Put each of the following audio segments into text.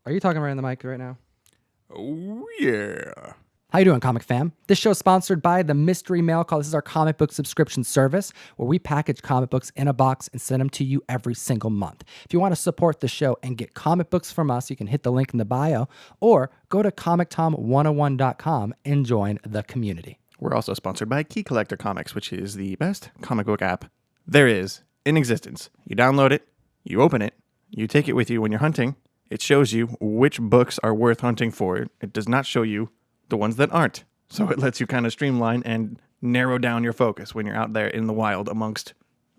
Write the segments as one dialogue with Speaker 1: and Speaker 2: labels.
Speaker 1: Are you talking right in the mic right now?
Speaker 2: Oh, yeah.
Speaker 1: How you doing, comic fam? This show is sponsored by the Mystery Mail Call. This is our comic book subscription service where we package comic books in a box and send them to you every single month. If you want to support the show and get comic books from us, you can hit the link in the bio or go to ComicTom101.com and join the community.
Speaker 2: We're also sponsored by Key Collector Comics, which is the best comic book app there is in existence. You download it, you open it, you take it with you when you're hunting. It shows you which books are worth hunting for. It does not show you the ones that aren't. So it lets you kind of streamline and narrow down your focus when you're out there in the wild amongst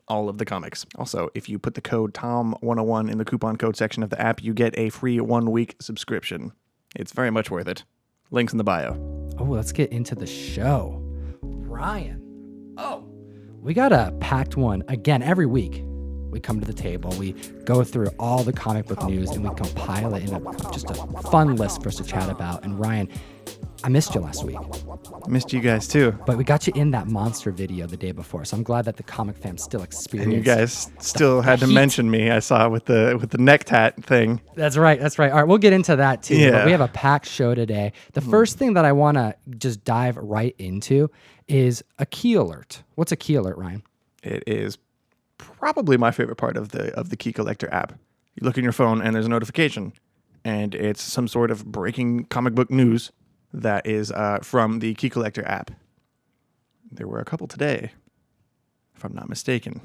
Speaker 2: all of the comics. Also, if you put the code TOM101 in the coupon code section of the app, you get a free 1-week subscription. It's very much worth it. Links in the bio.
Speaker 1: Oh, let's get into the show. Ryan. Oh, we got a packed one again every week. We come to the table, we go through all the comic book news, and we compile it in just a fun list for us to chat about. And Ryan, I missed you last week.
Speaker 2: Missed you guys too.
Speaker 1: But we got you in that monster video the day before, so I'm glad that the comic fam still experienced.
Speaker 2: And you guys still had to mention me. I saw with the neck tat thing.
Speaker 1: That's right. All right, we'll get into that too.
Speaker 2: Yeah.
Speaker 1: But we have a packed show today. The first thing that I want to just dive right into is a key alert. What's a key alert, Ryan?
Speaker 2: It is probably my favorite part of the Key Collector app. You look in your phone and there's a notification, and it's some sort of breaking comic book news that is from the Key Collector app. There were a couple today, if I'm not mistaken.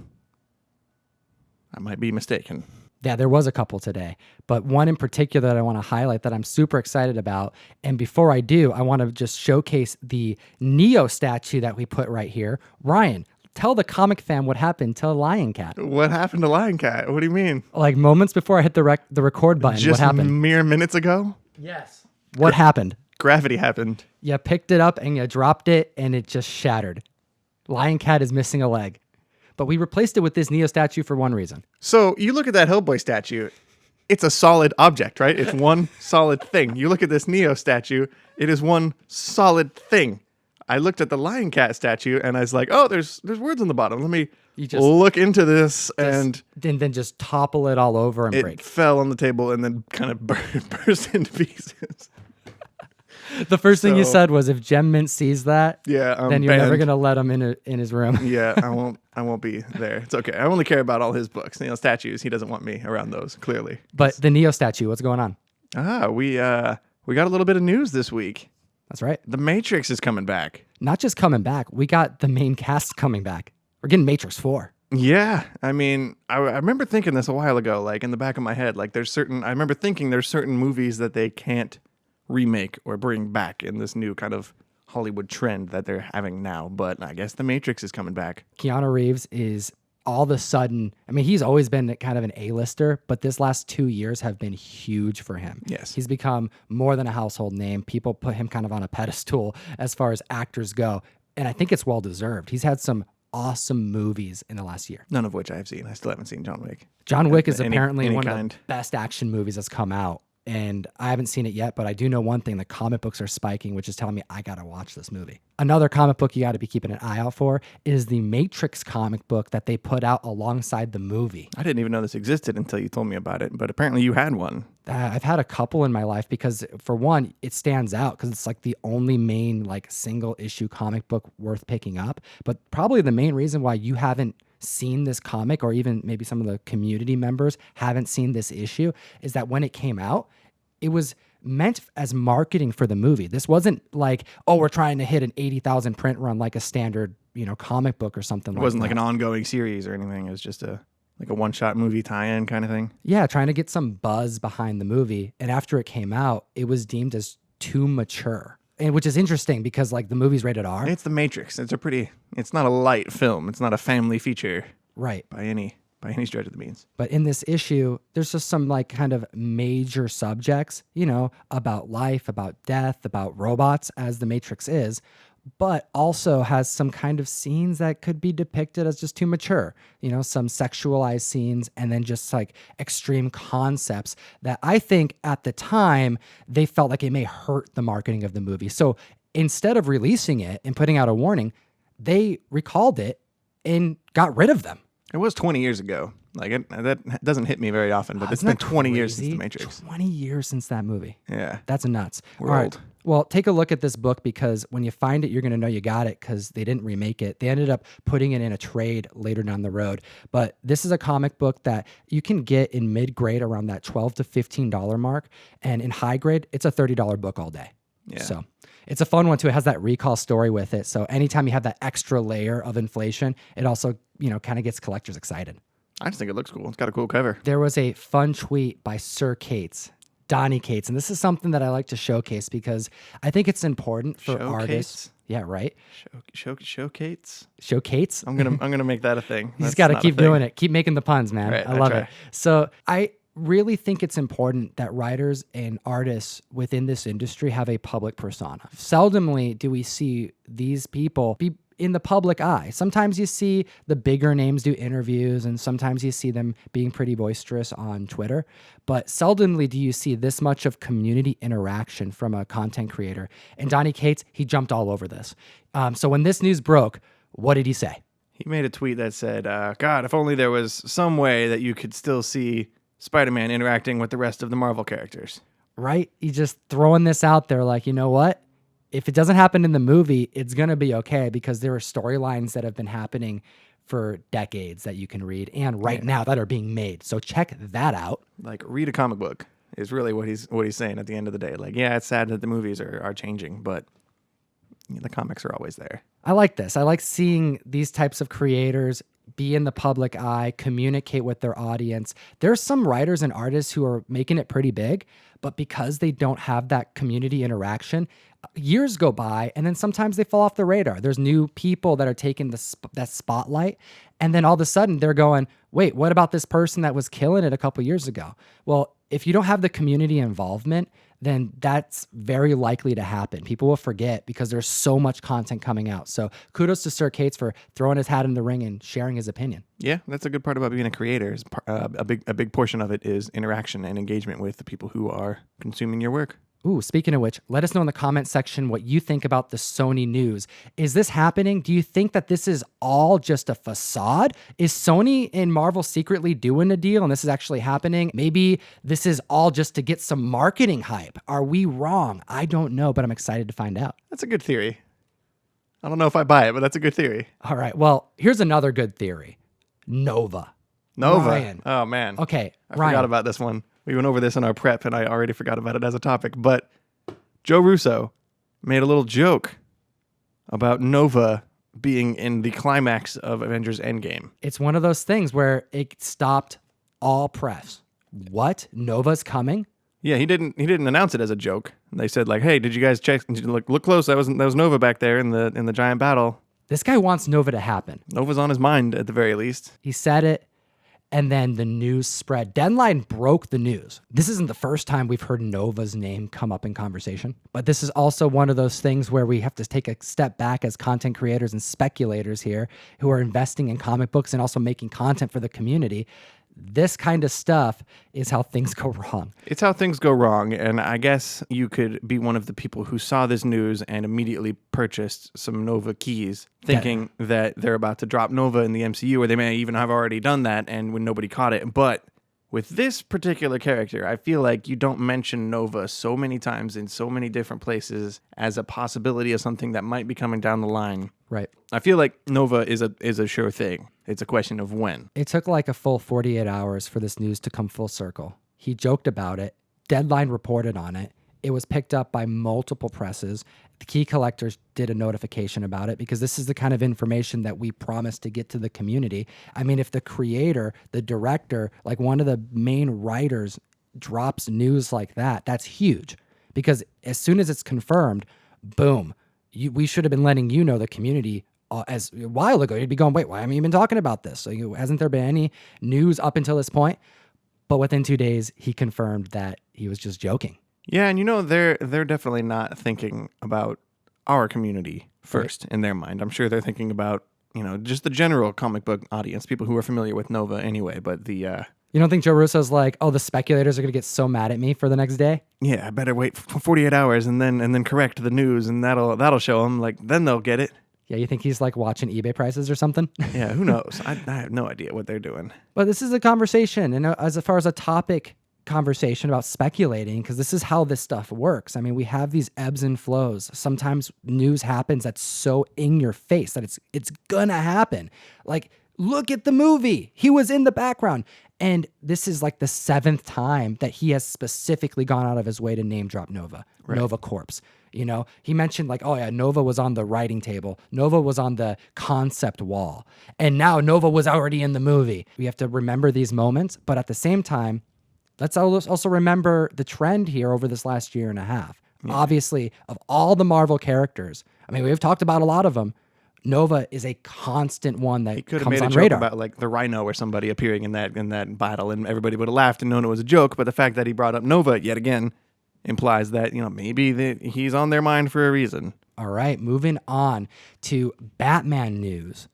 Speaker 2: I might be mistaken.
Speaker 1: Yeah, there was a couple today, but one in particular that I want to highlight that I'm super excited about. And before I do, I want to just showcase the Neo statue that we put right here. Ryan, tell the comic fam what happened to Lion Cat.
Speaker 2: What happened to Lion Cat? What do you mean?
Speaker 1: Like moments before I hit the record button,
Speaker 2: Just
Speaker 1: what happened?
Speaker 2: mere minutes ago?
Speaker 1: Yes. What happened?
Speaker 2: Gravity happened.
Speaker 1: You picked it up and you dropped it and it just shattered. Lion Cat is missing a leg. But we replaced it with this Neo statue for one reason.
Speaker 2: So you look at that Hellboy statue, it's a solid object, right? It's one solid thing. You look at this Neo statue, it is one solid thing. I looked at the Lion Cat statue and I was like, oh, there's words on the bottom. Let me look into this. And
Speaker 1: then just topple it all over and break.
Speaker 2: It fell on the table and then kind of burst into pieces.
Speaker 1: The first thing you said was, if Gem Mint sees that, then you're never gonna let him in his room.
Speaker 2: Yeah, I won't be there. It's okay. I only care about all his books. Statues. He doesn't want me around those, clearly.
Speaker 1: But the Neo statue, what's going on?
Speaker 2: We got a little bit of news this week.
Speaker 1: That's right.
Speaker 2: The Matrix is coming back.
Speaker 1: Not just coming back. We got the main cast coming back. We're getting Matrix 4.
Speaker 2: Yeah. I mean, I remember thinking this a while ago, like in the back of my head, like I remember thinking there's certain movies that they can't remake or bring back in this new kind of Hollywood trend that they're having now. But I guess the Matrix is coming back.
Speaker 1: Keanu Reeves is all of a sudden, I mean, he's always been kind of an A-lister, but this last 2 years have been huge for him.
Speaker 2: Yes.
Speaker 1: He's become more than a household name. People put him kind of on a pedestal as far as actors go. And I think it's well-deserved. He's had some awesome movies in the last year.
Speaker 2: None of which I've seen. I still haven't seen John Wick.
Speaker 1: John Wick is apparently
Speaker 2: any
Speaker 1: one of
Speaker 2: kind.
Speaker 1: the best action movies that's come out. And I haven't seen it yet, but I do know one thing. The comic books are spiking, which is telling me I got to watch this movie. Another comic book you got to be keeping an eye out for is the Matrix comic book that they put out alongside the movie.
Speaker 2: I didn't even know this existed until you told me about it, but apparently you had one.
Speaker 1: I've had a couple in my life because, for one, it stands out because it's like the only main like single issue comic book worth picking up. But probably the main reason why you haven't seen this comic, or even maybe some of the community members haven't seen this issue, is that when it came out, it was meant as marketing for the movie. This wasn't like, oh, we're trying to hit an 80,000 print run like a standard, comic book or something like that.
Speaker 2: It wasn't like an ongoing series or anything. It was just a one-shot movie tie-in kind of thing.
Speaker 1: Yeah, trying to get some buzz behind the movie. And after it came out, it was deemed as too mature. And which is interesting because like the movie's rated R.
Speaker 2: It's The Matrix. It's not a light film. It's not a family feature.
Speaker 1: Right.
Speaker 2: By any stretch of the means.
Speaker 1: But in this issue, there's just some like kind of major subjects, about life, about death, about robots, as the Matrix is, but also has some kind of scenes that could be depicted as just too mature, some sexualized scenes, and then just like extreme concepts that I think at the time they felt like it may hurt the marketing of the movie. So instead of releasing it and putting out a warning, they recalled it and got rid of them.
Speaker 2: It was 20 years ago. Like that doesn't hit me very often, but it's
Speaker 1: Isn't
Speaker 2: been
Speaker 1: that
Speaker 2: 20 years since
Speaker 1: crazy?
Speaker 2: The Matrix.
Speaker 1: 20 years since that movie.
Speaker 2: Yeah.
Speaker 1: That's nuts.
Speaker 2: We're
Speaker 1: All right.
Speaker 2: old.
Speaker 1: Well, take a look at this book because when you find it, you're going to know you got it because they didn't remake it. They ended up putting it in a trade later down the road. But this is a comic book that you can get in mid-grade around that $12 to $15 mark. And in high grade, it's a $30 book all day.
Speaker 2: Yeah.
Speaker 1: So it's a fun one too. It has that recall story with it. So anytime you have that extra layer of inflation, it also, kind of gets collectors excited.
Speaker 2: I just think it looks cool. It's got a cool cover.
Speaker 1: There was a fun tweet by Sir Cates, Donny Cates, and this is something that I like to showcase because I think it's important for artists. Yeah, right.
Speaker 2: Showcase.
Speaker 1: Showcase.
Speaker 2: I'm gonna make that a thing.
Speaker 1: You just got to keep doing it. Keep making the puns, man.
Speaker 2: Right,
Speaker 1: I love
Speaker 2: try.
Speaker 1: it. So I really think it's important that writers and artists within this industry have a public persona. Seldomly do we see these people be in the public eye. Sometimes you see the bigger names do interviews, and sometimes you see them being pretty boisterous on Twitter. But seldomly do you see this much of community interaction from a content creator. And Donny Cates, he jumped all over this. So when this news broke, what did he say?
Speaker 2: He made a tweet that said, God, if only there was some way that you could still see Spider-Man interacting with the rest of the Marvel characters.
Speaker 1: Right? He's just throwing this out there like, you know what? If it doesn't happen in the movie, it's going to be okay because there are storylines that have been happening for decades that you can read and right now that are being made. So check that out.
Speaker 2: Like, read a comic book is really what he's saying at the end of the day. Like, yeah, it's sad that the movies are changing, but the comics are always there.
Speaker 1: I like this. I like seeing these types of creators be in the public eye, communicate with their audience. There's some writers and artists who are making it pretty big, but because they don't have that community interaction, years go by and then sometimes they fall off the radar. There's new people that are taking that spotlight, and then all of a sudden they're going, wait, what about this person that was killing it a couple years ago? Well, if you don't have the community involvement, then that's very likely to happen. People will forget because there's so much content coming out. So kudos to Sir Cates for throwing his hat in the ring and sharing his opinion.
Speaker 2: Yeah, that's a good part about being a creator. A big portion of it is interaction and engagement with the people who are consuming your work.
Speaker 1: Ooh, speaking of which, let us know in the comment section what you think about the Sony news. Is this happening? Do you think that this is all just a facade? Is Sony and Marvel secretly doing a deal and this is actually happening? Maybe this is all just to get some marketing hype. Are we wrong? I don't know, but I'm excited to find out.
Speaker 2: That's a good theory. I don't know if I buy it, but that's a good theory.
Speaker 1: All right, well, here's another good theory. Nova. Ryan.
Speaker 2: Oh, man.
Speaker 1: Okay,
Speaker 2: I
Speaker 1: Ryan.
Speaker 2: forgot about this one. We went over this in our prep, and I already forgot about it as a topic. But Joe Russo made a little joke about Nova being in the climax of Avengers Endgame.
Speaker 1: It's one of those things where it stopped all press. What? Nova's coming?
Speaker 2: Yeah, he didn't announce it as a joke. They said like, "Hey, did you guys check? Look close. That was Nova back there in the giant battle."
Speaker 1: This guy wants Nova to happen.
Speaker 2: Nova's on his mind at the very least.
Speaker 1: He said it, and then the news spread. Deadline broke the news. This isn't the first time we've heard Nova's name come up in conversation, but this is also one of those things where we have to take a step back as content creators and speculators here who are investing in comic books and also making content for the community. This kind of stuff is how things go wrong.
Speaker 2: It's how things go wrong, and I guess you could be one of the people who saw this news and immediately purchased some Nova keys, thinking that they're about to drop Nova in the MCU, or they may even have already done that, and when nobody caught it. But with this particular character, I feel like you don't mention Nova so many times in so many different places as a possibility of something that might be coming down the line.
Speaker 1: Right.
Speaker 2: I feel like Nova is a sure thing. It's a question of when.
Speaker 1: It took like a full 48 hours for this news to come full circle. He joked about it. Deadline reported on it. It was picked up by multiple presses. The key collectors did a notification about it because this is the kind of information that we promised to get to the community. I mean, if the creator, the director, like one of the main writers drops news like that, that's huge because as soon as it's confirmed, boom, we should have been letting you know, the community, as a while ago. You'd be going, wait, why haven't you been talking about this? So, hasn't there been any news up until this point? But within 2 days, he confirmed that he was just joking.
Speaker 2: Yeah, and they're definitely not thinking about our community first in their mind. I'm sure they're thinking about, just the general comic book audience, people who are familiar with Nova anyway, but the...
Speaker 1: You don't think Joe Russo's like, oh, the speculators are going to get so mad at me for the next day?
Speaker 2: Yeah, I better wait for 48 hours and then correct the news, and that'll show them, like, then they'll get it.
Speaker 1: Yeah, you think he's like watching eBay prices or something?
Speaker 2: Yeah, who knows? I have no idea what they're doing.
Speaker 1: But this is a conversation, and as far as a topic conversation about speculating, because this is how this stuff works. I mean, we have these ebbs and flows. Sometimes news happens that's so in your face that it's gonna happen. Like, look at the movie. He was in the background. And this is like the 7th time that he has specifically gone out of his way to name drop Nova, right. Nova Corpse. You know, he mentioned like, oh yeah, Nova was on the writing table. Nova was on the concept wall. And now Nova was already in the movie. We have to remember these moments. But at the same time, let's also remember the trend here over this last year and a half. Yeah. Obviously, of all the Marvel characters, I mean, we've talked about a lot of them. Nova is a constant one that comes on radar. He could have made a joke
Speaker 2: about like the Rhino or somebody appearing in that battle, and everybody would have laughed and known it was a joke. But the fact that he brought up Nova yet again implies that, you know, maybe he's on their mind for a reason.
Speaker 1: All right, moving on to Batman news.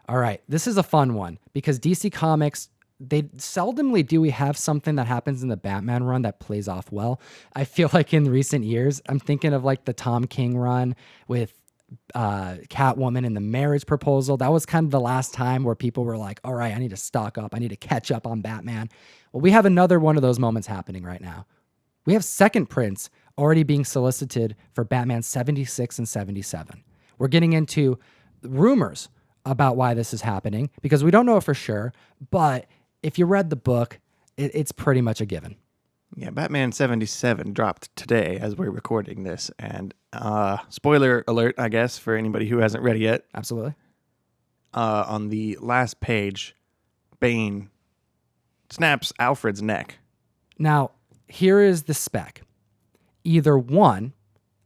Speaker 1: All right, this is a fun one because DC Comics, they seldomly do we have something that happens in the Batman run that plays off well. I feel like in recent years, I'm thinking of like the Tom King run with Catwoman and the marriage proposal. That was kind of the last time where people were like, all right, I need to stock up. I need to catch up on Batman. Well, we have another one of those moments happening right now. We have second prints already being solicited for Batman 76 and 77. We're getting into rumors about why this is happening because we don't know it for sure. But if you read the book, it's pretty much a given.
Speaker 2: Yeah, Batman 77 dropped today as we're recording this, and spoiler alert, I guess, for anybody who hasn't read it yet.
Speaker 1: Absolutely.
Speaker 2: On the last page, Bane snaps Alfred's neck.
Speaker 1: Now, here is the spec. Either one,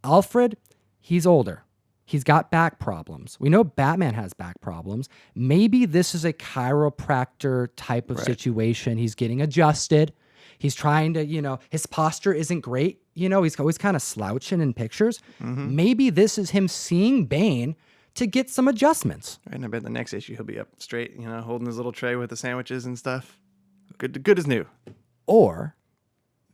Speaker 1: Alfred, he's older. He's got back problems. We know Batman has back problems. Maybe this is a chiropractor type of situation. He's getting adjusted. He's trying to, you know, his posture isn't great. You know, he's always kind of slouching in pictures. Mm-hmm. Maybe this is him seeing Bane to get some adjustments.
Speaker 2: Right, and I bet the next issue he'll be up straight, you know, holding his little tray with the sandwiches and stuff. Good as new.
Speaker 1: Or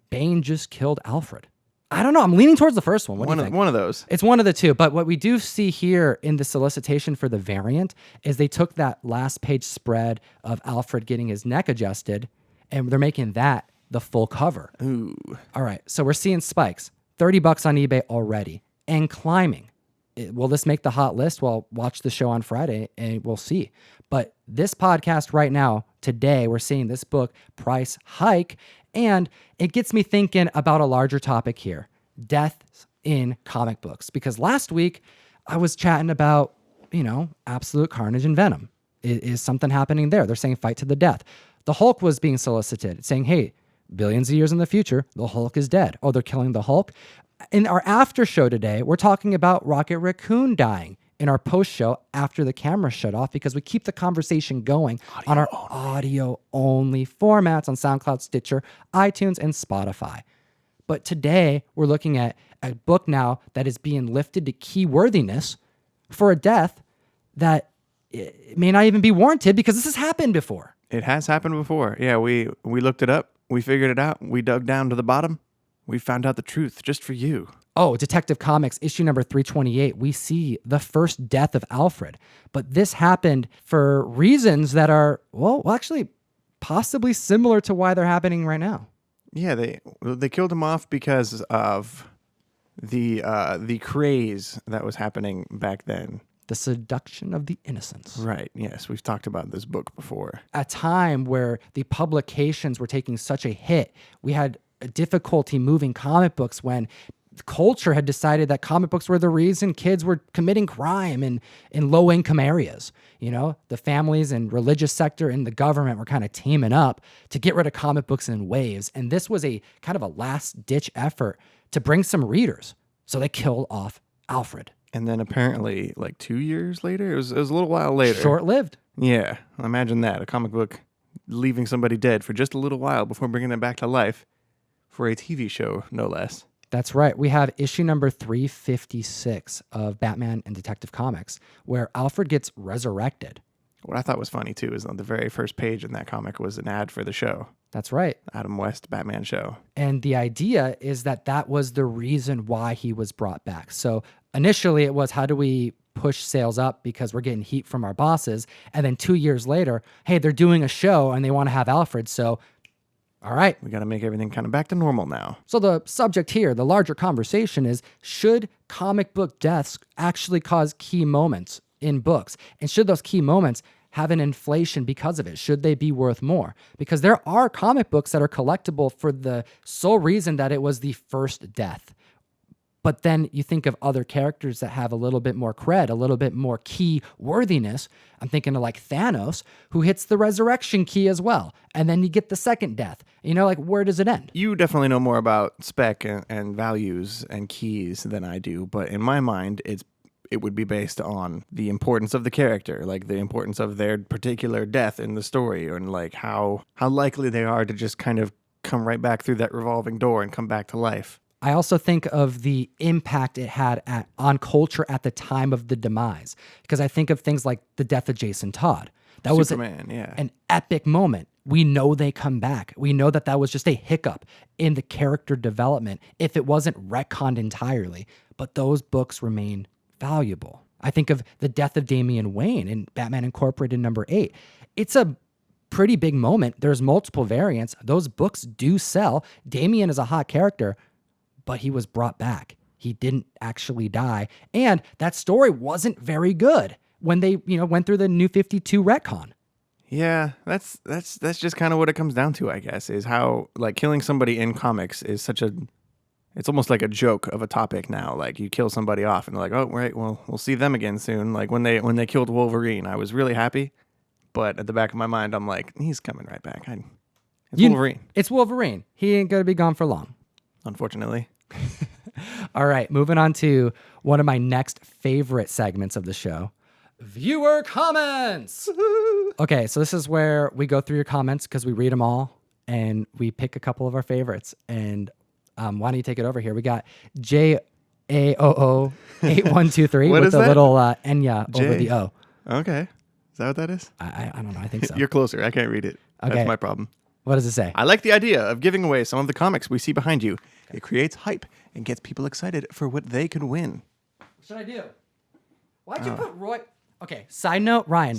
Speaker 1: Bane just killed Alfred. I don't know. I'm leaning towards the first one. What do you think?
Speaker 2: One of those.
Speaker 1: It's one of the two. But what we do see here in the solicitation for the variant is they took that last page spread of Alfred getting his neck adjusted, and they're making that the full cover.
Speaker 2: Ooh.
Speaker 1: All right. So we're seeing spikes. $30 on eBay already and climbing. Will this make the hot list? Well, watch the show on Friday and we'll see. But this podcast right now, today, we're seeing this book price hike. And it gets me thinking about a larger topic here. Deaths in comic books. Because last week I was chatting about, you know, absolute carnage and venom. Is something happening there? They're saying fight to the death. The Hulk was being solicited, saying, hey, billions of years in the future, the Hulk is dead. Oh, they're killing the Hulk. In our after show today, we're talking about Rocket Raccoon dying in our post show after the camera shut off because we keep the conversation going on our audio only formats on SoundCloud, Stitcher, iTunes, and Spotify. But today we're looking at a book now that is being lifted to keyworthiness for a death that it may not even be warranted because this has happened before.
Speaker 2: It has happened before. Yeah, we looked it up. We figured it out. We dug down to the bottom. We found out the truth just for you.
Speaker 1: Oh, Detective Comics, issue number 328. We see the first death of Alfred. But this happened for reasons that are, well, actually possibly similar to why they're happening right now.
Speaker 2: Yeah, they killed him off because of the craze that was happening back then.
Speaker 1: The seduction of the innocents.
Speaker 2: Right, yes. We've talked about this book before.
Speaker 1: A time where the publications were taking such a hit. We had a difficulty moving comic books when culture had decided that comic books were the reason kids were committing crime in low-income areas. You know, the families and religious sector and the government were kind of teaming up to get rid of comic books in waves. And this was a kind of a last-ditch effort to bring some readers. So they killed off Alfred.
Speaker 2: And then apparently, like 2 years later, it was a little while later.
Speaker 1: Short-lived.
Speaker 2: Yeah, imagine that. A comic book leaving somebody dead for just a little while before bringing them back to life for a TV show, no less.
Speaker 1: That's right. We have issue number 356 of Batman and Detective Comics, where Alfred gets resurrected.
Speaker 2: What I thought was funny, too, is on the very first page in that comic was an ad for the show.
Speaker 1: That's right.
Speaker 2: Adam West Batman show.
Speaker 1: And the idea is that was the reason why he was brought back. So initially it was, how do we push sales up because we're getting heat from our bosses. And then 2 years later, hey, they're doing a show and they want to have Alfred. So, all right.
Speaker 2: We got to make everything kind of back to normal now.
Speaker 1: So the subject here, the larger conversation is, should comic book deaths actually cause key moments in books? And should those key moments have an inflation because of it? Should they be worth more? Because there are comic books that are collectible for the sole reason that it was the first death. But then you think of other characters that have a little bit more cred, a little bit more key worthiness. I'm thinking of like Thanos, who hits the resurrection key as well. And then you get the second death. You know, like, where does it end?
Speaker 2: You definitely know more about spec and values and keys than I do. But in my mind, it would be based on the importance of the character, like the importance of their particular death in the story, and like how likely they are to just kind of come right back through that revolving door and come back to life.
Speaker 1: I also think of the impact it had on culture at the time of the demise, because I think of things like the death of Jason Todd. That
Speaker 2: Superman,
Speaker 1: was
Speaker 2: yeah.
Speaker 1: an epic moment. We know they come back. We know that was just a hiccup in the character development if it wasn't retconned entirely, but those books remain valuable. I think of the death of Damian Wayne in Batman Incorporated #8. It's a pretty big moment. There's multiple variants. Those books do sell. Damian is a hot character, but he was brought back. He didn't actually die. And that story wasn't very good when they, went through the New 52 retcon.
Speaker 2: Yeah, that's just kind of what it comes down to, I guess, is how like killing somebody in comics is it's almost like a joke of a topic now. Like you kill somebody off and they're like, oh, right, well, we'll see them again soon. Like when they killed Wolverine, I was really happy. But at the back of my mind, I'm like, he's coming right back. It's Wolverine.
Speaker 1: It's Wolverine. He ain't going to be gone for long.
Speaker 2: Unfortunately.
Speaker 1: All right, moving on to one of my next favorite segments of the show, viewer comments. Okay, so this is where we go through your comments because we read them all and we pick a couple of our favorites. And why don't you take it over here? We got JAOO8123 with the little Enya over the O.
Speaker 2: Okay. Is that what that is?
Speaker 1: I don't know. I think so.
Speaker 2: You're closer. I can't read it. Okay. That's my problem.
Speaker 1: What does it say?
Speaker 2: I like the idea of giving away some of the comics we see behind you. It creates hype and gets people excited for what they could win.
Speaker 1: What should I do? Why'd you put Roy? Okay, side note, Ryan,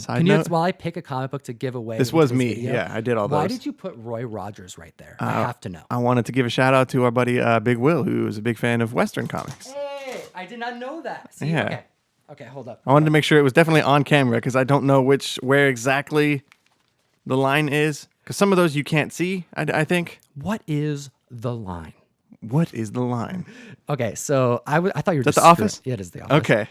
Speaker 1: while I pick a comic book to give away?
Speaker 2: This was me. Video, yeah, I did all those.
Speaker 1: Why did you put Roy Rogers right there? I have to know.
Speaker 2: I wanted to give a shout out to our buddy Big Will, who is a big fan of Western comics.
Speaker 1: Hey, I did not know that. See,
Speaker 2: yeah.
Speaker 1: Okay, hold up.
Speaker 2: I wanted to make sure it was definitely on camera because I don't know where exactly the line is. Because some of those you can't see, I think.
Speaker 1: What is the line?
Speaker 2: What is the line?
Speaker 1: Okay, so I thought you were just
Speaker 2: The Office?
Speaker 1: Yeah, it is The Office.
Speaker 2: Okay,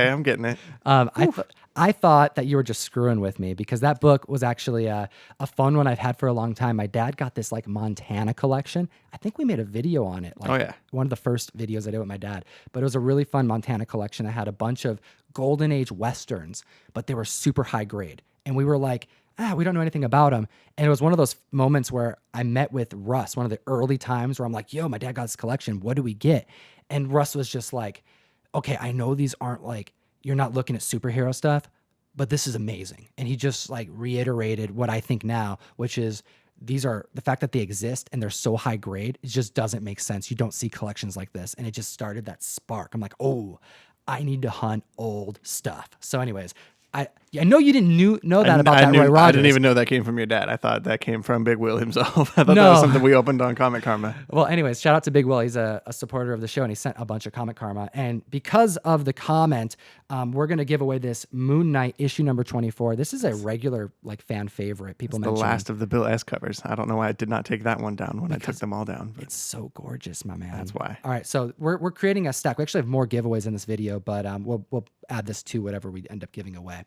Speaker 2: I'm getting it.
Speaker 1: I thought that you were just screwing with me because that book was actually a fun one I've had for a long time. My dad got this like Montana collection. I think we made a video on it. Like, one of the first videos I did with my dad. But it was a really fun Montana collection. I had a bunch of Golden Age Westerns, but they were super high grade. And we were like, we don't know anything about them. And it was one of those moments where I met with Russ, one of the early times where I'm like, yo, my dad got this collection. What do we get? And Russ was just like, okay, I know these aren't like, you're not looking at superhero stuff, but this is amazing. And he just like reiterated what I think now, which is these are the fact that they exist and they're so high grade. It just doesn't make sense. You don't see collections like this. And it just started that spark. I'm like, oh, I need to hunt old stuff. So anyways, I know you didn't know that about that Roy Rogers.
Speaker 2: I didn't even know that came from your dad. I thought that came from Big Will himself. I thought that was something we opened on Comic Karma.
Speaker 1: Well, anyways, shout out to Big Will. He's a supporter of the show, and he sent a bunch of Comic Karma. And because of the comment, we're going to give away this Moon Knight issue number 24. This is a regular like fan favorite. People mention
Speaker 2: the last of the Bill S. covers. I don't know why I did not take that one down when I took them all down. But
Speaker 1: it's so gorgeous, my man.
Speaker 2: That's why.
Speaker 1: All right, so we're creating a stack. We actually have more giveaways in this video, but we'll add this to whatever we end up giving away.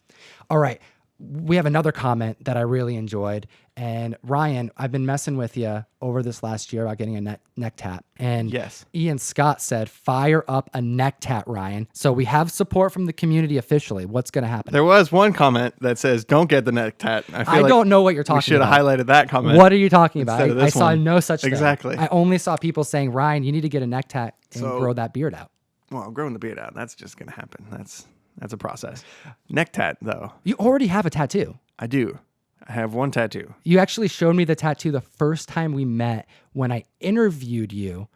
Speaker 1: All right. We have another comment that I really enjoyed. And Ryan, I've been messing with you over this last year about getting a neck tat. And
Speaker 2: yes,
Speaker 1: Ian Scott said, fire up a neck tat, Ryan. So we have support from the community officially. What's going to happen?
Speaker 2: There was one comment that says, don't get the neck tat.
Speaker 1: I don't know what you're talking about.
Speaker 2: We should have highlighted that comment.
Speaker 1: What are you talking about? I saw
Speaker 2: one.
Speaker 1: no such thing.
Speaker 2: Exactly.
Speaker 1: I only saw people saying, Ryan, you need to get a neck tat and grow that beard out.
Speaker 2: Well, growing the beard out, that's just going to happen. That's a process. Neck tat, though.
Speaker 1: You already have a tattoo.
Speaker 2: I do. I have one tattoo.
Speaker 1: You actually showed me the tattoo the first time we met when I interviewed you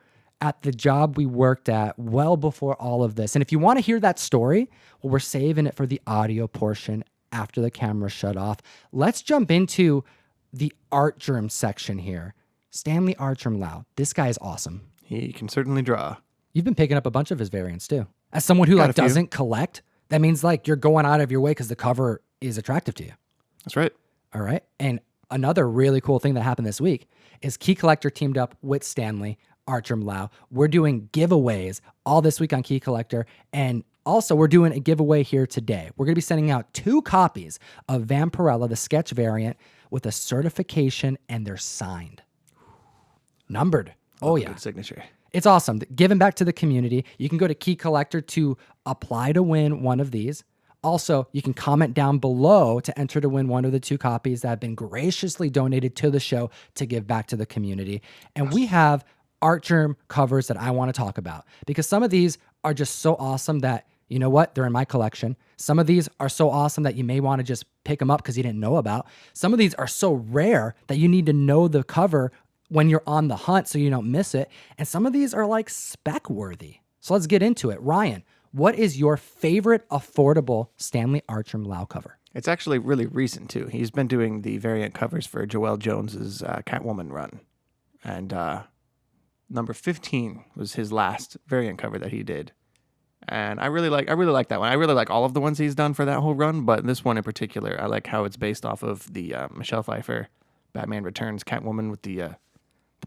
Speaker 1: at the job we worked at well before all of this. And if you want to hear that story, well, we're saving it for the audio portion after the camera shut off. Let's jump into the Artgerm section here. Stanley Artgerm Lau. This guy is awesome.
Speaker 2: He can certainly draw.
Speaker 1: You've been picking up a bunch of his variants too. As someone who like doesn't collect, that means like you're going out of your way because the cover is attractive to you.
Speaker 2: That's right.
Speaker 1: All right. And another really cool thing that happened this week is Key Collector teamed up with Stanley Artgerm Lau. We're doing giveaways all this week on Key Collector. And also we're doing a giveaway here today. We're going to be sending out 2 copies of Vampirella, the sketch variant, with a certification, and they're signed. Numbered. Oh, yeah.
Speaker 2: Good signature.
Speaker 1: It's awesome. Giving back to the community. You can go to Key Collector to apply to win one of these. Also, you can comment down below to enter to win one of the 2 copies that have been graciously donated to the show to give back to the community. And we have Artgerm covers that I want to talk about because some of these are just so awesome that, you know what, they're in my collection. Some of these are so awesome that you may want to just pick them up because you didn't know about. Some of these are so rare that you need to know the cover when you're on the hunt so you don't miss it. And some of these are like spec worthy. So let's get into it. Ryan, what is your favorite affordable Stanley Artgerm Lau cover?
Speaker 2: It's actually really recent, too. He's been doing the variant covers for Joelle Jones's Catwoman run. And number 15 was his last variant cover that he did. And I really like that one. I really like all of the ones he's done for that whole run, but this one in particular, I like how it's based off of the Michelle Pfeiffer Batman Returns Catwoman with the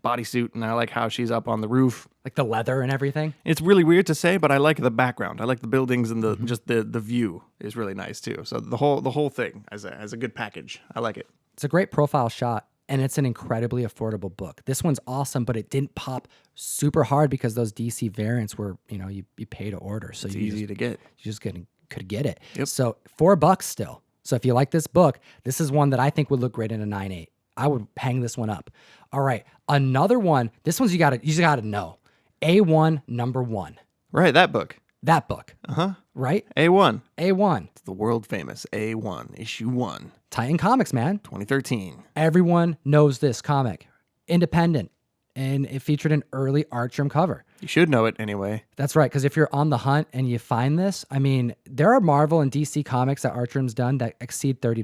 Speaker 2: bodysuit, and I like how she's up on the roof.
Speaker 1: Like the leather and everything?
Speaker 2: It's really weird to say, but I like the background. I like the buildings and just the view is really nice too. So the whole thing as a good package. I like it.
Speaker 1: It's a great profile shot, and it's an incredibly affordable book. This one's awesome, but it didn't pop super hard because those DC variants were, you pay to order. So
Speaker 2: it's easy to get.
Speaker 1: You just could get it.
Speaker 2: Yep.
Speaker 1: So $4 still. So if you like this book, this is one that I think would look great in a 9.8. I would hang this one up. All right. Another one. This one's you just gotta know. A1 number 1.
Speaker 2: Right, that book.
Speaker 1: That book.
Speaker 2: Uh-huh.
Speaker 1: Right?
Speaker 2: A1.
Speaker 1: A1.
Speaker 2: It's the world famous A1, issue 1.
Speaker 1: Titan Comics, man.
Speaker 2: 2013.
Speaker 1: Everyone knows this comic. Independent. And it featured an early Artgerm cover.
Speaker 2: You should know it anyway.
Speaker 1: That's right, because if you're on the hunt and you find this, I mean, there are Marvel and DC comics that Artgerm's done that exceed $30,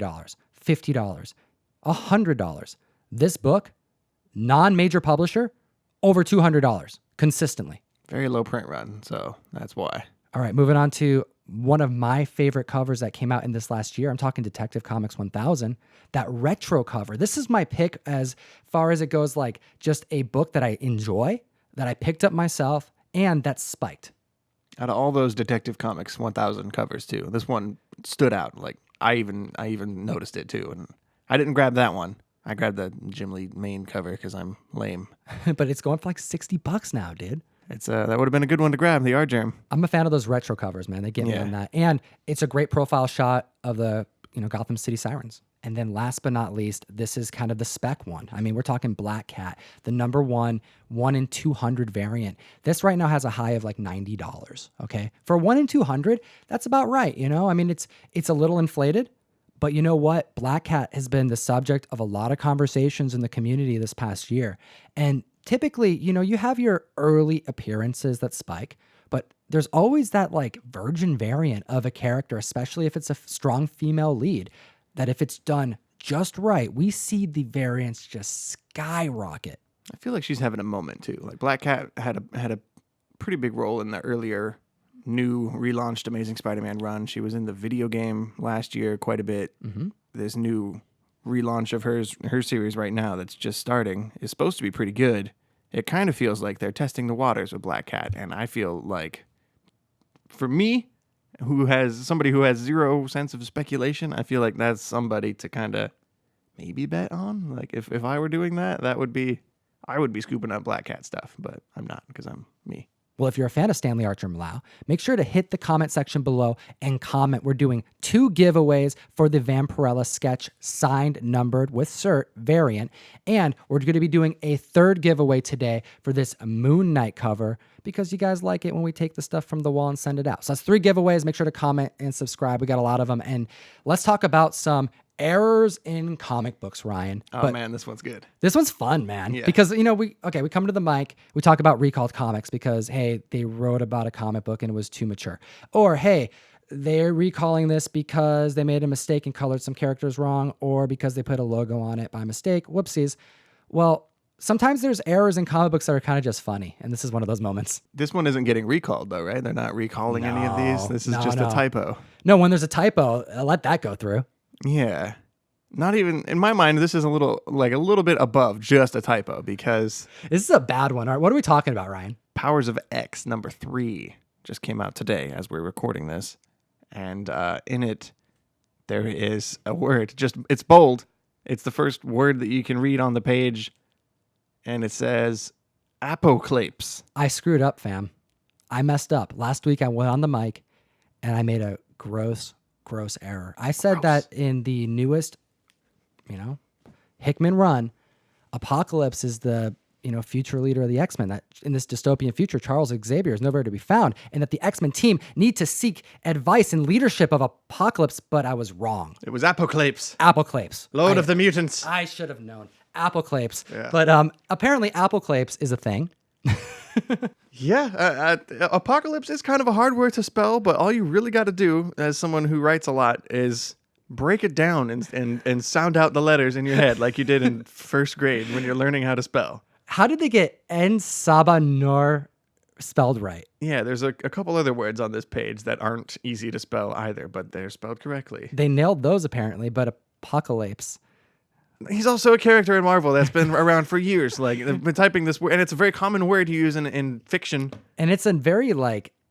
Speaker 1: $50, $100. This book, non-major publisher, over $200 consistently.
Speaker 2: Very low print run, so that's why.
Speaker 1: All right, moving on to one of my favorite covers that came out in this last year. I'm talking Detective Comics 1000, that retro cover. This is my pick as far as it goes, like just a book that I enjoy, that I picked up myself, and that's spiked.
Speaker 2: Out of all those Detective Comics 1000 covers too, this one stood out. Like I even noticed it too, and I didn't grab that one. I grabbed the Jim Lee main cover because I'm lame.
Speaker 1: But it's going for like $60 now, dude.
Speaker 2: It's that would have been a good one to grab, the Artgerm.
Speaker 1: I'm a fan of those retro covers, man. They get me on that. And it's a great profile shot of the, Gotham City Sirens. And then last but not least, this is kind of the spec one. I mean, we're talking Black Cat, the number 1 in 200 variant. This right now has a high of like $90. Okay. For 1 in 200, that's about right. I mean, it's a little inflated, but you know what? Black Cat has been the subject of a lot of conversations in the community this past year. And typically, you have your early appearances that spike, but there's always that like virgin variant of a character, especially if it's a strong female lead, that if it's done just right, we see the variants just skyrocket.
Speaker 2: I feel like she's having a moment too. Like Black Cat had a pretty big role in the earlier new relaunched Amazing Spider-Man run. She was in the video game last year quite a bit. Mm-hmm. This new relaunch of her series right now that's just starting is supposed to be pretty good. It kind of feels like they're testing the waters with Black Cat, and I feel like, for me, somebody who has zero sense of speculation, I feel like that's somebody to kind of maybe bet on. Like if I were doing that, I would be scooping up Black Cat stuff, but I'm not because I'm me.
Speaker 1: Well, if you're a fan of Stanley Artgerm Lau, make sure to hit the comment section below and comment. We're doing 2 giveaways for the Vampirella sketch signed, numbered with cert variant. And we're going to be doing a 3rd giveaway today for this Moon Knight cover because you guys like it when we take the stuff from the wall and send it out. So that's 3 giveaways. Make sure to comment and subscribe. We got a lot of them. And let's talk about some Errors in comic books, Ryan.
Speaker 2: Oh man, this one's good.
Speaker 1: This one's fun, man.
Speaker 2: Yeah.
Speaker 1: Because, we come to the mic, we talk about recalled comics because, hey, they wrote about a comic book and it was too mature. Or, hey, they're recalling this because they made a mistake and colored some characters wrong, or because they put a logo on it by mistake. Whoopsies. Well, sometimes there's errors in comic books that are kind of just funny, and this is one of those moments.
Speaker 2: This one isn't getting recalled, though, right? They're not recalling any of these? This is just a typo.
Speaker 1: No, when there's a typo, let that go through.
Speaker 2: Yeah. Not even, in my mind, this is a little bit above just a typo, because...
Speaker 1: This is a bad one. All right, what are we talking about, Ryan?
Speaker 2: Powers of X #3 just came out today as we're recording this. And in it, there is a word. It's bold. It's the first word that you can read on the page. And it says, apocalypse.
Speaker 1: I screwed up, fam. I messed up. Last week I went on the mic and I made a gross error. I said that in the newest, Hickman run, Apocalypse is the future leader of the X-Men, that in this dystopian future, Charles Xavier is nowhere to be found, and that the X-Men team need to seek advice and leadership of Apocalypse, but I was wrong.
Speaker 2: It was Apocalypse.
Speaker 1: Apocalypse.
Speaker 2: Lord of the Mutants.
Speaker 1: I should have known. Apocalypse.
Speaker 2: Yeah.
Speaker 1: But apparently Apocalypse is a thing.
Speaker 2: Yeah, Apocalypse is kind of a hard word to spell, but all you really got to do, as someone who writes a lot, is break it down and sound out the letters in your head like you did in first grade when you're learning how to spell.
Speaker 1: How did they get En Sabanor spelled right?
Speaker 2: Yeah, there's a couple other words on this page that aren't easy to spell either, but they're spelled correctly.
Speaker 1: They nailed those apparently, but Apocalypse.
Speaker 2: He's also a character in Marvel that's been around for years. Like, they've been typing this word, and it's a very common word to use in fiction.
Speaker 1: And it's a very,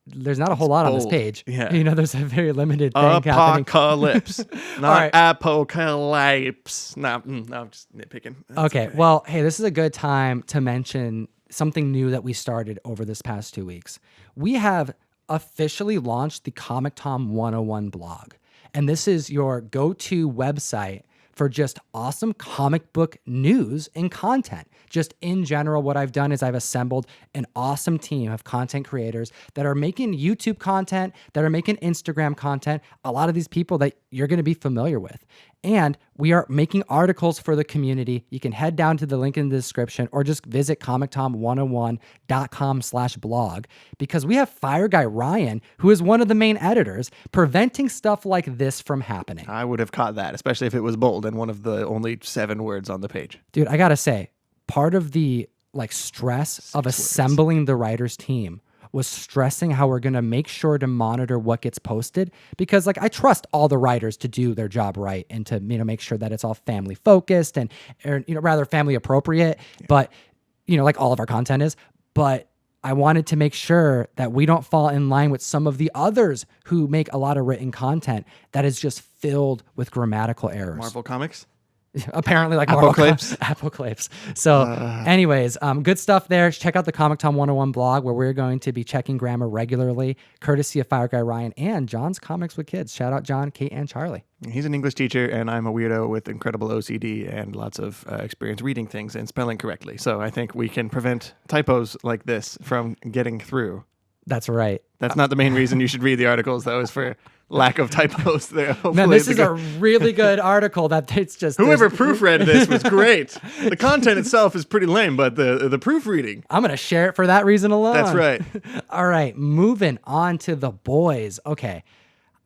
Speaker 1: there's not a whole lot
Speaker 2: bold.
Speaker 1: on this page.
Speaker 2: Yeah.
Speaker 1: There's a very limited thing happening.
Speaker 2: Apocalypse, not
Speaker 1: right.
Speaker 2: apocalypse. No, I'm just nitpicking. That's
Speaker 1: Okay, well, hey, this is a good time to mention something new that we started over this past 2 weeks. We have officially launched the ComicTom101 blog, and this is your go-to website for just awesome comic book news and content. Just in general, what I've done is I've assembled an awesome team of content creators that are making YouTube content, that are making Instagram content, a lot of these people that you're going to be familiar with. And we are making articles for the community. You can head down to the link in the description or just visit ComicTom101.com/blog, because we have Fire Guy Ryan, who is one of the main editors, preventing stuff like this from happening.
Speaker 2: I would have caught that, especially if it was bold and one of the only 7 words on the page.
Speaker 1: Dude, I got to say, part of the stress of assembling the writers team was stressing how we're going to make sure to monitor what gets posted, because I trust all the writers to do their job right and to make sure that it's all family focused and rather family appropriate, but like all of our content is. But I wanted to make sure that we don't fall in line with some of the others who make a lot of written content that is just filled with grammatical errors.
Speaker 2: Marvel Comics?
Speaker 1: Apparently,
Speaker 2: Apocalypse.
Speaker 1: Apocalypse. So, anyways, good stuff there. Check out the ComicTom101 blog, where we're going to be checking grammar regularly, courtesy of Fire Guy Ryan and John's Comics with Kids. Shout out John, Kate, and Charlie.
Speaker 2: He's an English teacher, and I'm a weirdo with incredible OCD and lots of experience reading things and spelling correctly. So I think we can prevent typos like this from getting through.
Speaker 1: That's right.
Speaker 2: That's not the main reason you should read the articles, though, is for lack of typos there.
Speaker 1: Man, this is a really good article that it's just...
Speaker 2: Whoever proofread this was great. The content itself is pretty lame, but the proofreading...
Speaker 1: I'm going to share it for that reason alone.
Speaker 2: That's right.
Speaker 1: All right, moving on to The Boys. Okay,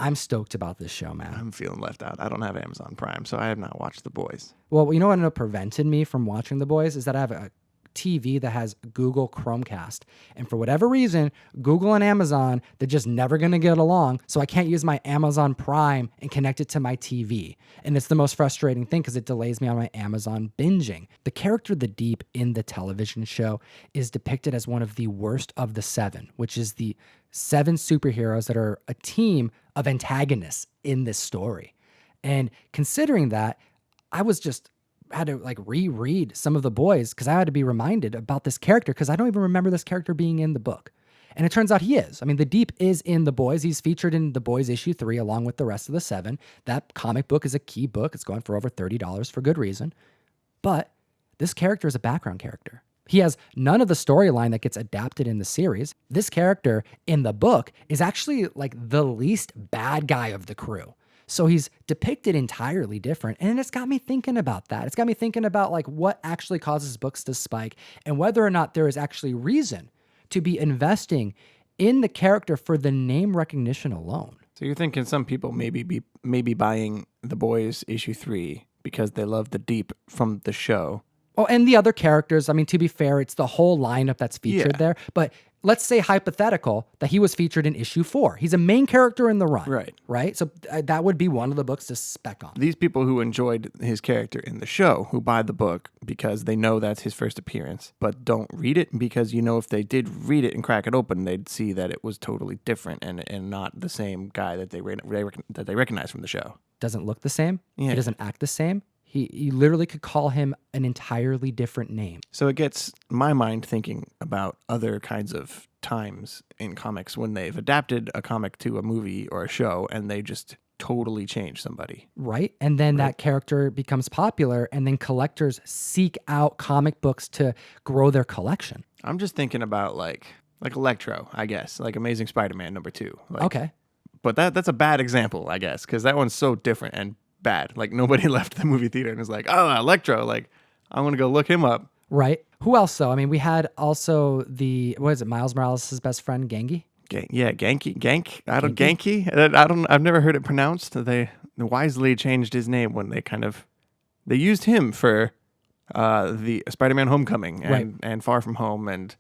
Speaker 1: I'm stoked about this show, man.
Speaker 2: I'm feeling left out. I don't have Amazon Prime, so I have not watched The Boys.
Speaker 1: Well, you know what ended up prevented me from watching The Boys is that I have a TV that has Google Chromecast. And for whatever reason, Google and Amazon, they're just never going to get along. So I can't use my Amazon Prime and connect it to my TV. And it's the most frustrating thing because it delays me on my Amazon binging. The character The Deep in the television show is depicted as one of the worst of the 7, which is the 7 superheroes that are a team of antagonists in this story. And considering that, I had to reread some of The Boys because I had to be reminded about this character because I don't even remember this character being in the book. And it turns out he is. I mean, The Deep is in The Boys. He's featured in The Boys issue 3 along with the rest of the 7. That comic book is a key book. It's going for over $30 for good reason. But this character is a background character. He has none of the storyline that gets adapted in the series. This character in the book is actually the least bad guy of the crew. So he's depicted entirely different. And it's got me thinking about that. It's got me thinking about like what actually causes books to spike and whether or not there is actually reason to be investing in the character for the name recognition alone.
Speaker 2: So you're thinking some people maybe buying The Boys issue 3 because they love the Deep from the show.
Speaker 1: Oh, and the other characters, I mean, to be fair, it's the whole lineup that's featured there. But let's say hypothetical that he was featured in issue 4. He's a main character in the run. Right? So that would be one of the books to spec on.
Speaker 2: These people who enjoyed his character in the show, who buy the book because they know that's his first appearance, but don't read it because, if they did read it and crack it open, they'd see that it was totally different and not the same guy that they recognize from the show.
Speaker 1: Doesn't look the same.
Speaker 2: Yeah.
Speaker 1: He doesn't act the same. He literally could call him an entirely different name.
Speaker 2: So it gets my mind thinking about other kinds of times in comics when they've adapted a comic to a movie or a show and they just totally change somebody.
Speaker 1: Right? And then that character becomes popular and then collectors seek out comic books to grow their collection.
Speaker 2: I'm just thinking about like Electro, I guess, like Amazing Spider-Man #2.
Speaker 1: Okay.
Speaker 2: But that's a bad example, I guess, because that one's so different and bad. Like nobody left the movie theater and was like, oh, Electro, like I'm going to go look him up.
Speaker 1: Right. Who else though? I mean, we had also Miles Morales' best friend, Ganke?
Speaker 2: Gank. I've never heard it pronounced. They wisely changed his name when they used him for the Spider-Man Homecoming and Far From Home, and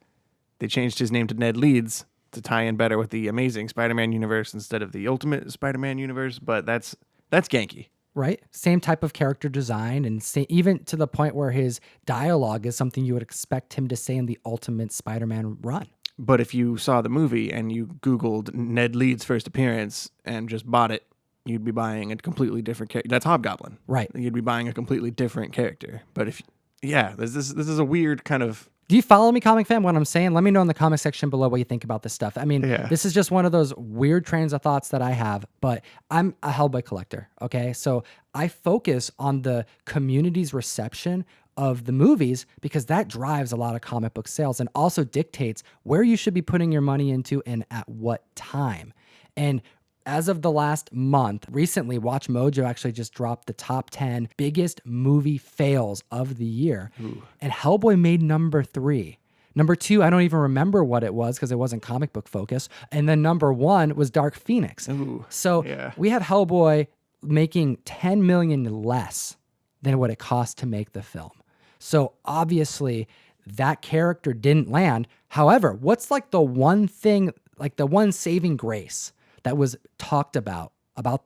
Speaker 2: they changed his name to Ned Leeds to tie in better with the Amazing Spider-Man universe instead of the Ultimate Spider-Man universe, but that's Ganke.
Speaker 1: Right? Same type of character design, and even to the point where his dialogue is something you would expect him to say in the Ultimate Spider-Man run.
Speaker 2: But if you saw the movie and you Googled Ned Leeds' first appearance and just bought it, you'd be buying a completely different character. That's Hobgoblin.
Speaker 1: Right.
Speaker 2: You'd be buying a completely different character. But this is a weird kind of...
Speaker 1: Do you follow me, comic fan, what I'm saying? Let me know in the comment section below what you think about this stuff. I mean, This is just one of those weird trains of thoughts that I have, but I'm a Hellboy collector, okay? So I focus on the community's reception of the movies because that drives a lot of comic book sales and also dictates where you should be putting your money into and at what time. And as of the last month, recently, Watch Mojo actually just dropped the top 10 biggest movie fails of the year. Ooh. And Hellboy made number 3. Number 2, I don't even remember what it was because it wasn't comic book focus. And then number 1 was Dark Phoenix.
Speaker 2: Ooh,
Speaker 1: so we have Hellboy making $10 million less than what it cost to make the film. So obviously that character didn't land. However, what's like the one thing, like the one saving grace that was talked about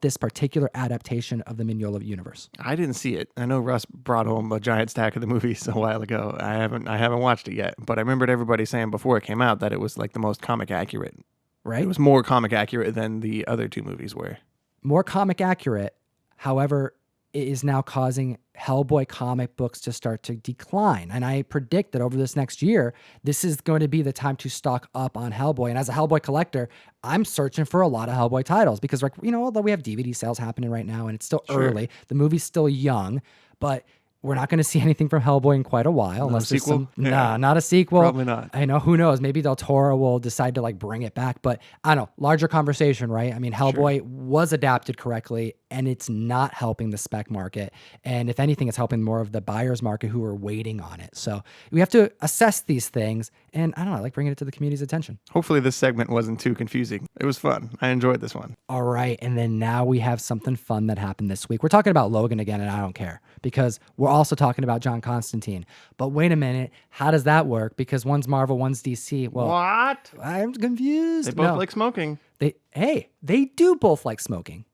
Speaker 1: this particular adaptation of the Mignola universe?
Speaker 2: I didn't see it. I know Russ brought home a giant stack of the movies a while ago. I haven't watched it yet, but I remembered everybody saying before it came out that it was like the most comic accurate.
Speaker 1: Right?
Speaker 2: It was more comic accurate than the other 2 movies were.
Speaker 1: More comic accurate. However, it is now causing Hellboy comic books to start to decline. And I predict that over this next year, this is going to be the time to stock up on Hellboy. And as a Hellboy collector, I'm searching for a lot of Hellboy titles because, although we have DVD sales happening right now and it's still early, the movie's still young, but we're not going to see anything from Hellboy in quite a while.
Speaker 2: Unless there's sequel?
Speaker 1: Nah, not a sequel.
Speaker 2: Probably not.
Speaker 1: I know, who knows? Maybe Del Toro will decide to bring it back, but I don't know, larger conversation, right? I mean, Hellboy was adapted correctly and it's not helping the spec market. And if anything, it's helping more of the buyer's market who are waiting on it. So we have to assess these things. And I don't know, I like bringing it to the community's attention.
Speaker 2: Hopefully this segment wasn't too confusing. It was fun. I enjoyed this one.
Speaker 1: All right. And then now we have something fun that happened this week. We're talking about Logan again, and I don't care because we're also talking about John Constantine. But wait a minute. How does that work? Because one's Marvel, one's DC. Well,
Speaker 2: what?
Speaker 1: I'm confused.
Speaker 2: They both like smoking.
Speaker 1: They do both like smoking.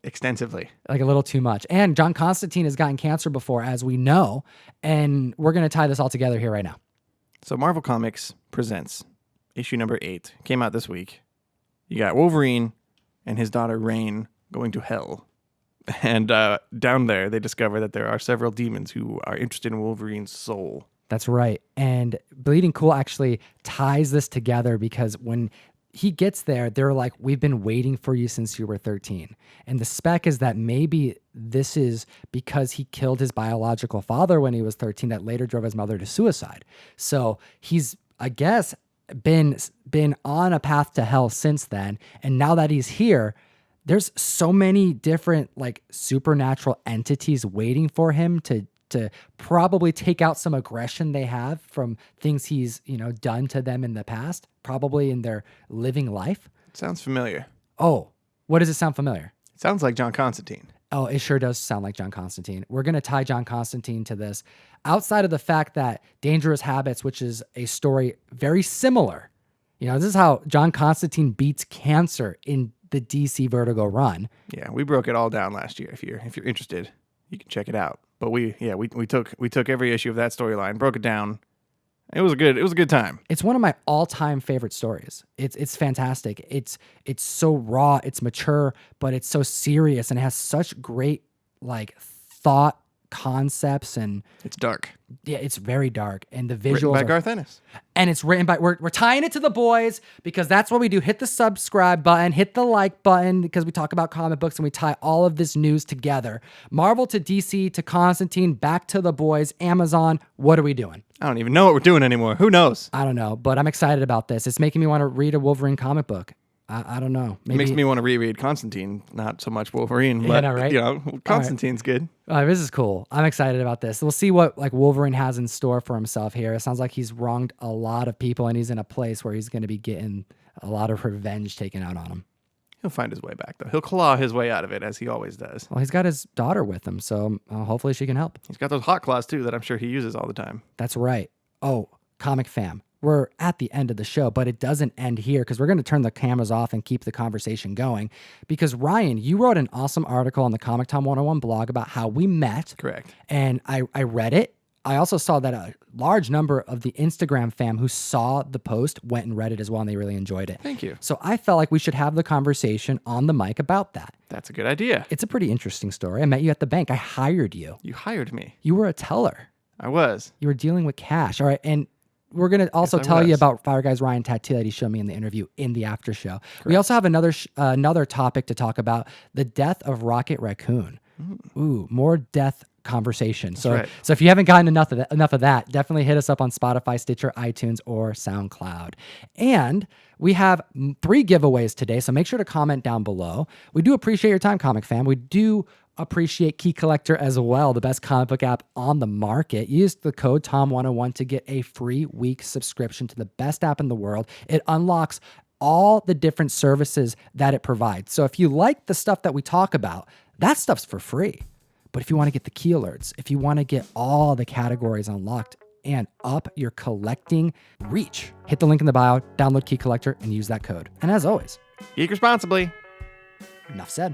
Speaker 2: Extensively.
Speaker 1: Like a little too much. And John Constantine has gotten cancer before, as we know. And we're going to tie this all together here right now.
Speaker 2: So Marvel Comics presents issue number 8. Came out this week. You got Wolverine and his daughter Rain going to hell. And down there, they discover that there are several demons who are interested in Wolverine's soul.
Speaker 1: That's right. And Bleeding Cool actually ties this together because when he gets there, they're like, we've been waiting for you since you were 13. And the spec is that maybe this is because he killed his biological father when he was 13 that later drove his mother to suicide. So he's, I guess, been on a path to hell since then. And now that he's here, there's so many different like supernatural entities waiting for him to probably take out some aggression they have from things he's, done to them in the past, probably in their living life.
Speaker 2: Sounds familiar.
Speaker 1: Oh, what does it sound familiar?
Speaker 2: It sounds like John Constantine.
Speaker 1: Oh, it sure does sound like John Constantine. We're going to tie John Constantine to this. Outside of the fact that Dangerous Habits, which is a story very similar, this is how John Constantine beats cancer in the DC Vertigo run.
Speaker 2: Yeah, we broke it all down last year. If you're interested, you can check it out. But we took every issue of that storyline, broke it down. It was a good time.
Speaker 1: It's one of my all-time favorite stories. It's fantastic. It's so raw, it's mature, but it's so serious and it has such great like thought concepts, and
Speaker 2: it's dark.
Speaker 1: Yeah, it's very dark, and the visuals
Speaker 2: written by Garth Ennis.
Speaker 1: And it's written by we're tying it to the boys because that's what we do. Hit the subscribe button, hit the like button, because we talk about comic books and we tie all of this news together. Marvel to DC to Constantine, back to the boys, Amazon. What are we doing?
Speaker 2: I don't even know what we're doing anymore. Who knows?
Speaker 1: I don't know, but I'm excited about this. It's making me want to read a Wolverine comic book. I don't know. Maybe.
Speaker 2: It makes me want to reread Constantine, not so much Wolverine,
Speaker 1: Yeah,
Speaker 2: but
Speaker 1: no, right?
Speaker 2: Constantine's good.
Speaker 1: This is cool. I'm excited about this. We'll see what like Wolverine has in store for himself here. It sounds like he's wronged a lot of people, and he's in a place where he's going to be getting a lot of revenge taken out on him.
Speaker 2: He'll find his way back, though. He'll claw his way out of it, as he always does.
Speaker 1: Well, he's got his daughter with him, so hopefully she can help.
Speaker 2: He's got those hot claws, too, that I'm sure he uses all the time.
Speaker 1: That's right. Oh, Comic Fam. We're at the end of the show, but it doesn't end here because we're going to turn the cameras off and keep the conversation going. Because Ryan, you wrote an awesome article on the ComicTom101 blog about how we met.
Speaker 2: Correct.
Speaker 1: And I read it. I also saw that a large number of the Instagram fam who saw the post went and read it as well, and they really enjoyed it.
Speaker 2: Thank you.
Speaker 1: So I felt like we should have the conversation on the mic about that.
Speaker 2: That's a good idea.
Speaker 1: It's a pretty interesting story. I met you at the bank. I hired you.
Speaker 2: You hired me.
Speaker 1: You were a teller.
Speaker 2: I was.
Speaker 1: You were dealing with cash. All right. And we're going to also tell you about Fire Guy's Ryan tattoo that he showed me in the interview in the after show. Correct. We also have another topic to talk about, the death of Rocket Raccoon. Ooh, more death conversation. So if you haven't gotten enough of that, definitely hit us up on Spotify, Stitcher, iTunes, or SoundCloud. And we have 3 giveaways today, so make sure to comment down below. We do appreciate your time, Comic Fam. We do appreciate Key Collector as well, the best comic book app on the market. Use the code TOM101 to get a free week subscription to the best app in the world. It unlocks all the different services that it provides. So if you like the stuff that we talk about, that stuff's for free. But if you want to get the key alerts, if you want to get all the categories unlocked and up your collecting reach, hit the link in the bio, download Key Collector, and use that code. And as always,
Speaker 2: geek responsibly.
Speaker 1: Enough said.